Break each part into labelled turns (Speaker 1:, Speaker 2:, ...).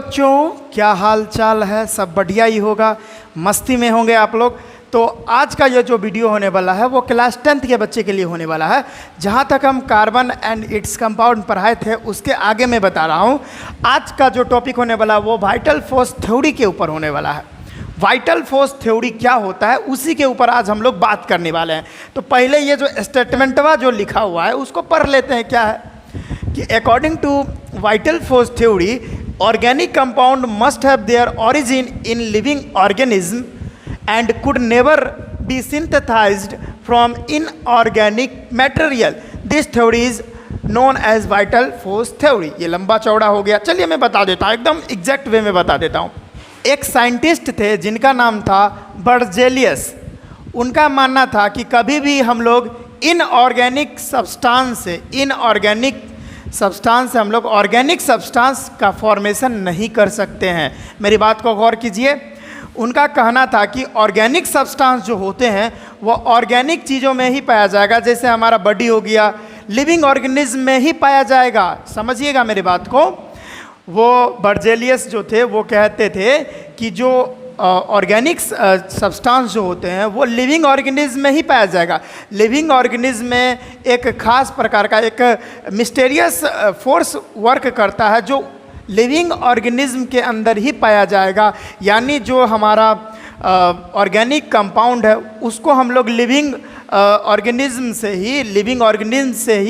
Speaker 1: बच्चों, क्या हाल चाल है? सब बढ़िया ही होगा, मस्ती में होंगे आप लोग। तो आज का ये जो वीडियो होने वाला है वो क्लास 10th के बच्चे के लिए होने वाला है। जहाँ तक हम कार्बन एंड इट्स कंपाउंड पढ़ाए थे उसके आगे मैं बता रहा हूँ। आज का जो टॉपिक होने वाला है वो वाइटल फोर्स थ्योरी के ऊपर होने वाला है। वाइटल फोर्स थ्योरी क्या होता है उसी के ऊपर आज हम लोग बात करने वाले हैं। तो पहले ये जो स्टेटमेंटवा जो लिखा हुआ है उसको पढ़ लेते हैं। क्या है कि according to vital force theory, organic compound must have their origin in living organism and could never be synthesized from inorganic material. This theory is known as vital force theory. ये लंबा चौड़ा हो गया, चलिए मैं बता देता हूँ, एकदम एग्जैक्ट वे में बता देता हूँ। एक साइंटिस्ट थे जिनका नाम था बर्जेलियस। उनका मानना था कि कभी भी हम लोग इनऑर्गेनिक सब्सटेंस से हम लोग ऑर्गेनिक सब्सटेंस का फॉर्मेशन नहीं कर सकते हैं। मेरी बात को गौर कीजिए। उनका कहना था कि ऑर्गेनिक सब्सटेंस जो होते हैं वो ऑर्गेनिक चीज़ों में ही पाया जाएगा, जैसे हमारा बॉडी हो गया, लिविंग ऑर्गेनिज्म में ही पाया जाएगा। समझिएगा मेरी बात को। वो बर्जेलियस जो थे वो कहते थे कि जो ऑर्गेनिक सब्सटेंस जो होते हैं वो लिविंग ऑर्गेनिज्म में ही पाया जाएगा। लिविंग ऑर्गेनिज्म में एक खास प्रकार का एक मिस्टीरियस फोर्स वर्क करता है जो लिविंग ऑर्गेनिज्म के अंदर ही पाया जाएगा। यानी जो हमारा ऑर्गेनिक कंपाउंड है उसको हम लोग लिविंग ऑर्गेनिज्म से ही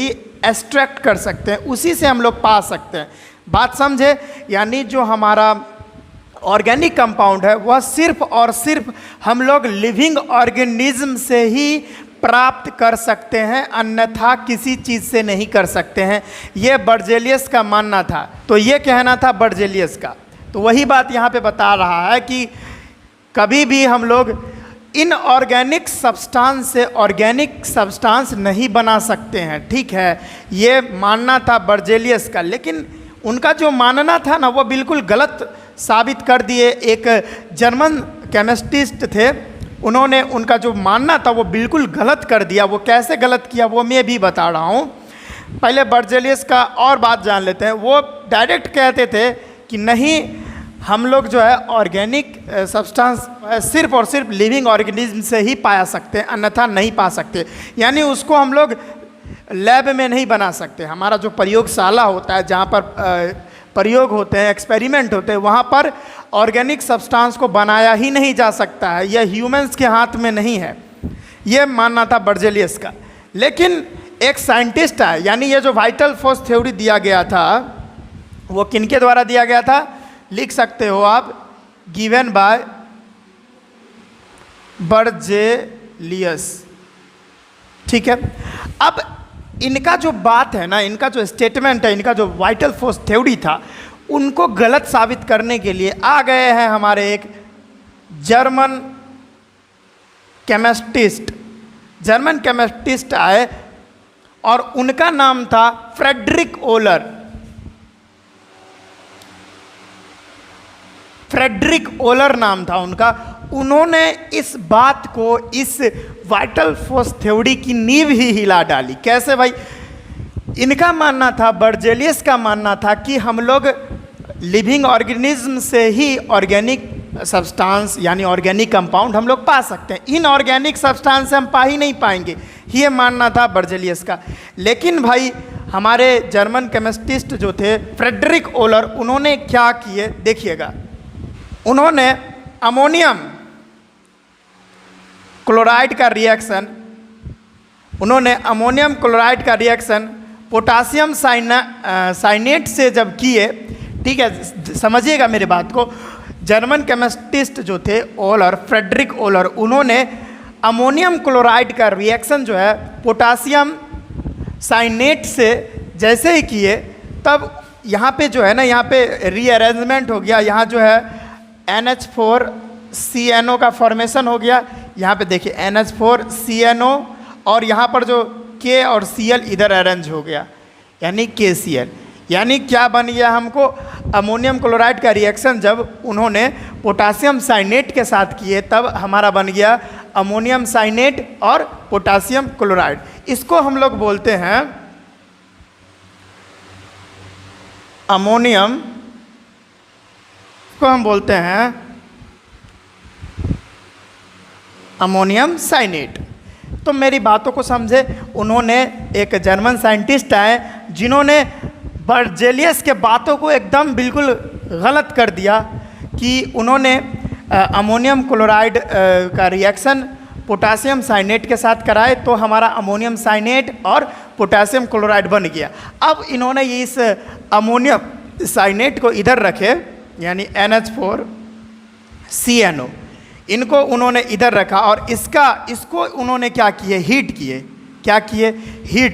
Speaker 1: एक्सट्रैक्ट कर सकते हैं, उसी से हम लोग पा सकते हैं। बात समझे? यानी जो हमारा ऑर्गेनिक कंपाउंड है वह सिर्फ और सिर्फ हम लोग लिविंग ऑर्गेनिज्म से ही प्राप्त कर सकते हैं, अन्यथा किसी चीज़ से नहीं कर सकते हैं। ये बर्जेलियस का मानना था। तो ये कहना था बर्जेलियस का। तो वही बात यहाँ पे बता रहा है कि कभी भी हम लोग इनऑर्गेनिक सब्सटेंस से ऑर्गेनिक सब्सटेंस नहीं बना सकते हैं। ठीक है, ये मानना था बर्जेलियस का। लेकिन उनका जो मानना था ना वो बिल्कुल गलत साबित कर दिए। एक जर्मन केमिस्टिस्ट थे, उन्होंने उनका जो मानना था वो बिल्कुल गलत कर दिया। वो कैसे गलत किया वो मैं भी बता रहा हूँ। पहले बर्जेलियस का और बात जान लेते हैं। वो डायरेक्ट कहते थे कि नहीं, हम लोग जो है ऑर्गेनिक सब्सटेंस सिर्फ और सिर्फ लिविंग ऑर्गेनिज्म से ही पाया सकते हैं, अन्यथा नहीं पा सकते। यानी उसको हम लोग लैब में नहीं बना सकते। हमारा जो प्रयोगशाला होता है, जहाँ पर प्रयोग होते हैं, एक्सपेरिमेंट होते हैं, वहाँ पर ऑर्गेनिक सब्सटेंस को बनाया ही नहीं जा सकता है। यह ह्यूमंस के हाथ में नहीं है। ये मानना था बर्जेलियस का। लेकिन एक साइंटिस्ट है, यानी ये जो वाइटल फोर्स थ्योरी दिया गया था वो किनके द्वारा दिया गया था? लिख सकते हो आप, गिवन बाय बर्जेलियस। ठीक है। अब इनका जो बात है ना, इनका जो स्टेटमेंट है, इनका जो वाइटल फोर्स थ्योरी था, उनको गलत साबित करने के लिए आ गए हैं हमारे एक जर्मन केमिस्टिस्ट आए और उनका नाम था फ्रेडरिक ओलर नाम था उनका। उन्होंने इस बात को, इस वाइटल फोर्स थ्योरी की नींव ही हिला डाली। कैसे भाई? इनका मानना था, बर्जेलियस का मानना था कि हम लोग लिविंग ऑर्गेनिज्म से ही ऑर्गेनिक सब्सटेंस यानी ऑर्गेनिक कंपाउंड हम लोग पा सकते हैं, इनऑर्गेनिक सब्सटेंस से हम पा ही नहीं पाएंगे। ये मानना था बर्जेलियस का। लेकिन भाई हमारे जर्मन केमिस्टिस्ट जो थे फ्रेडरिक ओलर, उन्होंने क्या किए देखिएगा। उन्होंने अमोनियम क्लोराइड का रिएक्शन पोटासियम साइनेट से जब किए, ठीक है, समझिएगा मेरी बात को। जर्मन केमिस्टिस्ट जो थे फ्रेडरिक ओलर, उन्होंने अमोनियम क्लोराइड का रिएक्शन जो है पोटासियम साइनेट से जैसे ही किए, तब यहाँ पे जो है ना, यहाँ पे रीअरेंजमेंट हो गया। यहाँ जो है NH4CNO का फॉर्मेशन हो गया। यहाँ पे देखिए NH4CNO, और यहाँ पर जो K और Cl इधर अरेंज हो गया, यानी KCl। यानी क्या बन गया हमको? अमोनियम क्लोराइड का रिएक्शन जब उन्होंने पोटासियम साइनेट के साथ किए तब हमारा बन गया अमोनियम साइनेट और पोटासियम क्लोराइड। इसको हम लोग बोलते हैं अमोनियम इसको हम बोलते हैं अमोनियम साइनेट। तो मेरी बातों को समझे, उन्होंने एक जर्मन साइंटिस्ट आए जिन्होंने बर्जेलियस के बातों को एकदम बिल्कुल गलत कर दिया कि उन्होंने अमोनियम क्लोराइड का रिएक्शन पोटासियम साइनेट के साथ कराए तो हमारा अमोनियम साइनेट और पोटासियम क्लोराइड बन गया। अब इन्होंने ये इस अमोनियम साइनेट को इधर रखे, यानी NH4CNO, इनको उन्होंने इधर रखा और इसको उन्होंने क्या किए, हीट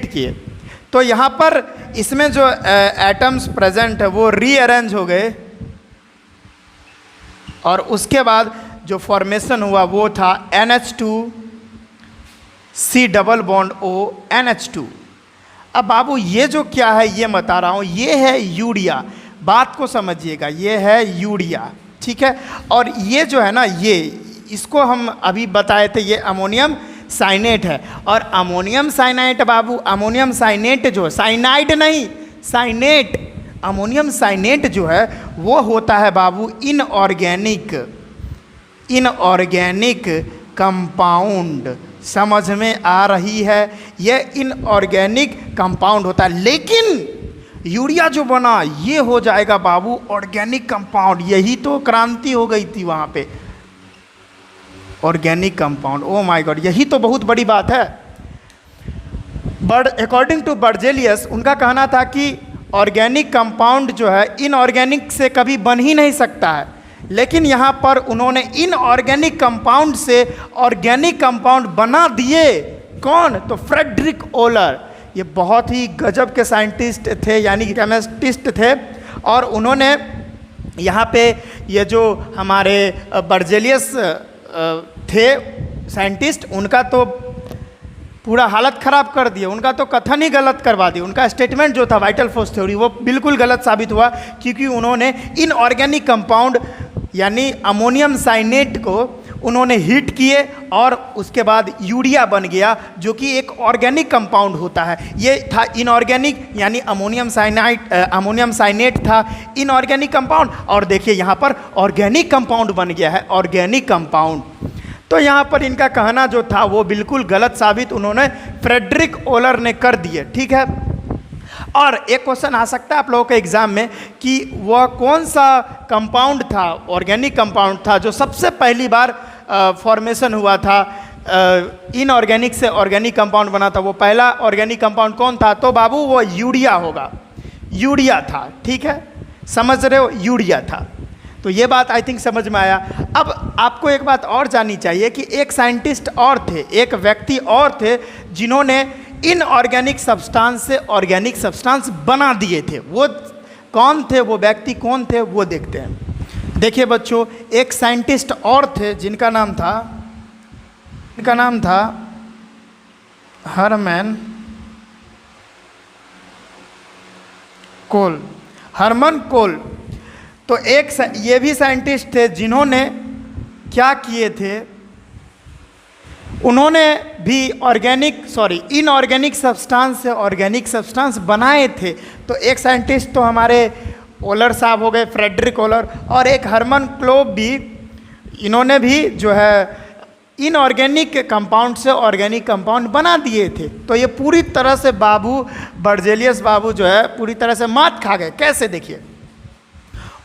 Speaker 1: किए। तो यहाँ पर इसमें जो एटम्स प्रेजेंट है वो रीअरेंज हो गए और उसके बाद जो फॉर्मेशन हुआ वो था NH2C double bond O NH2। अब बाबू ये जो क्या है ये बता रहा हूँ, ये है यूरिया, बात को समझिएगा, ये है यूरिया, ठीक है। और ये जो है ना, ये इसको हम अभी बताए थे, ये अमोनियम साइनेट है। और अमोनियम साइनाइट बाबू, अमोनियम साइनेट जो साइनाइड नहीं, साइनेट, अमोनियम साइनेट जो है वो होता है बाबू इनऑर्गेनिक कंपाउंड। समझ में आ रही है? ये इनऑर्गेनिक कंपाउंड होता है, लेकिन यूरिया जो बना ये हो जाएगा बाबू ऑर्गेनिक कंपाउंड। यही तो क्रांति हो गई थी वहाँ पे, organic compound. Oh my God, यही तो बहुत बड़ी बात है। अकॉर्डिंग टू बर्जेलियस, उनका कहना था कि ऑर्गेनिक कंपाउंड जो है इनऑर्गेनिक से कभी बन ही नहीं सकता है, लेकिन यहाँ पर उन्होंने इनऑर्गेनिक कंपाउंड से ऑर्गेनिक कंपाउंड बना दिए। कौन? तो फ्रेडरिक ओलर, ये बहुत ही गजब के साइंटिस्ट थे, यानी केमिस्टिस्ट थे। और उन्होंने यहाँ पे ये जो हमारे बर्जेलियस थे साइंटिस्ट, उनका तो पूरा हालत ख़राब कर दिया, उनका तो कथन ही गलत करवा दिया। उनका स्टेटमेंट जो था वाइटल फोर्स थ्योरी वो बिल्कुल गलत साबित हुआ, क्योंकि उन्होंने इनऑर्गेनिक कंपाउंड यानी अमोनियम साइनेट को उन्होंने हीट किए और उसके बाद यूरिया बन गया, जो कि एक ऑर्गेनिक कंपाउंड होता है। ये था इनऑर्गेनिक, यानी अमोनियम साइनेट था इनऑर्गेनिक कंपाउंड, और देखिए यहाँ पर ऑर्गेनिक कंपाउंड बन गया है, ऑर्गेनिक कंपाउंड। तो यहाँ पर इनका कहना जो था वो बिल्कुल गलत साबित उन्होंने फ्रेडरिक ओलर ने कर दिए, ठीक है। और एक क्वेश्चन आ सकता है आप लोगों के एग्जाम में कि वह कौन सा कंपाउंड था, ऑर्गेनिक कंपाउंड था, जो सबसे पहली बार फॉर्मेशन हुआ था, इनऑर्गेनिक से ऑर्गेनिक कंपाउंड बना था। वो पहला ऑर्गेनिक कंपाउंड कौन था? तो बाबू वो यूरिया होगा, यूरिया था, ठीक है, समझ रहे हो, यूरिया था। तो ये बात आई थिंक समझ में आया। अब आपको एक बात और जाननी चाहिए कि एक साइंटिस्ट और थे, एक व्यक्ति और थे जिन्होंने इनऑर्गेनिक सब्सटेंस से ऑर्गेनिक सब्सटेंस बना दिए थे। वो कौन थे, वो व्यक्ति कौन थे, वो देखते हैं। देखिए बच्चों, एक साइंटिस्ट और थे जिनका नाम था हरमन कोल। तो एक ये भी साइंटिस्ट थे जिन्होंने क्या किए थे, उन्होंने भी इनऑर्गेनिक सब्सटेंस से ऑर्गेनिक सब्सटेंस बनाए थे। तो एक साइंटिस्ट तो हमारे ओलर साहब हो गए, फ्रेडरिक ओलर, और एक हरमन क्लोब भी, इन्होंने भी जो है इनऑर्गेनिक कंपाउंड से ऑर्गेनिक कंपाउंड बना दिए थे। तो ये पूरी तरह से बर्जेलियस बाबू जो है पूरी तरह से मात खा गए। कैसे? देखिए,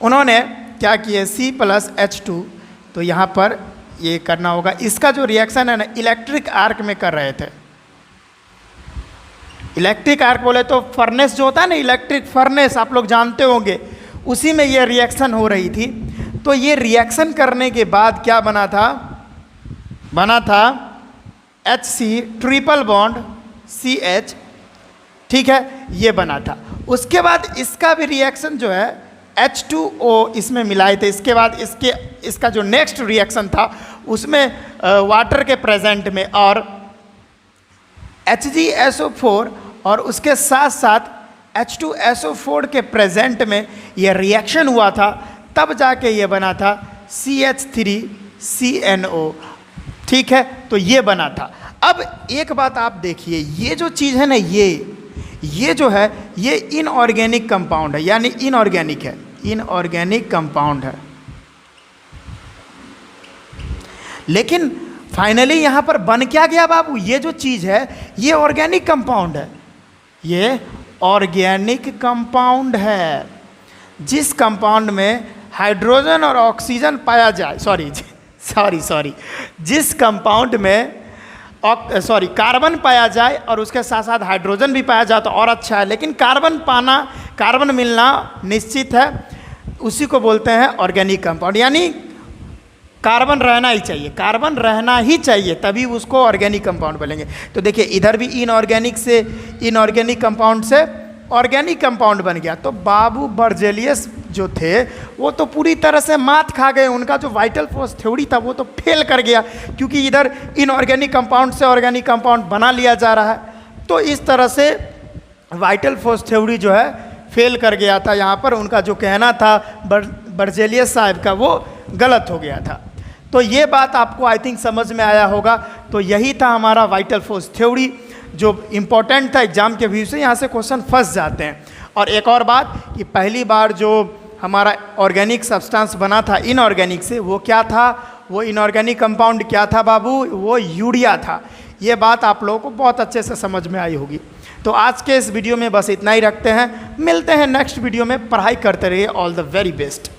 Speaker 1: उन्होंने क्या किए, C+H2, तो यहाँ पर ये करना होगा। इसका जो रिएक्शन है ना, इलेक्ट्रिक आर्क में कर रहे थे। इलेक्ट्रिक आर्क बोले तो फर्नेस जो होता है ना, इलेक्ट्रिक फर्नेस आप लोग जानते होंगे, उसी में ये रिएक्शन हो रही थी। तो ये रिएक्शन करने के बाद क्या बना था HC ट्रिपल बॉन्ड CH, ठीक है, ये बना था। उसके बाद इसका भी रिएक्शन जो है H2O इसमें मिलाए थे। इसके बाद इसका जो नेक्स्ट रिएक्शन था उसमें वाटर के प्रेजेंट में और HgSO4 और उसके साथ साथ H2SO4 के प्रेजेंट में ये रिएक्शन हुआ था, तब जाके ये बना था CH3CNO, ठीक है। तो ये बना था। अब एक बात आप देखिए, ये जो चीज़ है ना, ये जो है ये इनऑर्गेनिक कंपाउंड है, यानी इनऑर्गेनिक कंपाउंड है। लेकिन फाइनली यहाँ पर बन क्या गया बाबू, ये जो चीज़ है ये ऑर्गेनिक कंपाउंड है, ये ऑर्गेनिक कंपाउंड है। जिस कंपाउंड में हाइड्रोजन और ऑक्सीजन पाया जाए, सॉरी, जिस कंपाउंड में कार्बन पाया जाए और उसके साथ साथ हाइड्रोजन भी पाया जाए तो और अच्छा है, लेकिन कार्बन मिलना निश्चित है, उसी को बोलते हैं ऑर्गेनिक कंपाउंड। यानी कार्बन रहना ही चाहिए, तभी उसको ऑर्गेनिक कंपाउंड बोलेंगे। तो देखिए इधर भी इनऑर्गेनिक कंपाउंड से ऑर्गेनिक कंपाउंड बन गया। तो बाबू बर्जेलियस जो थे वो तो पूरी तरह से मात खा गए, उनका जो वाइटल फोर्स थ्योरी था वो तो फेल कर गया, क्योंकि इधर इनऑर्गेनिक कंपाउंड से ऑर्गेनिक कंपाउंड बना लिया जा रहा है। तो इस तरह से वाइटल फोर्स थ्योरी जो है फेल कर गया था। यहाँ पर उनका जो कहना था बर्जेलियस साहब का वो गलत हो गया था। तो ये बात आपको आई थिंक समझ में आया होगा। तो यही था हमारा वाइटल फोर्स थ्योरी जो इम्पोर्टेंट था एग्जाम के व्यू से, यहाँ से क्वेश्चन फंस जाते हैं। और एक और बात कि पहली बार जो हमारा ऑर्गेनिक सब्सटेंस बना था इनऑर्गेनिक से, वो क्या था, वो इनऑर्गेनिक कंपाउंड क्या था बाबू, वो यूरिया था। ये बात आप लोगों को बहुत अच्छे से समझ में आई होगी। तो आज के इस वीडियो में बस इतना ही रखते हैं, मिलते हैं नेक्स्ट वीडियो में। पढ़ाई करते रहिए, ऑल द वेरी बेस्ट।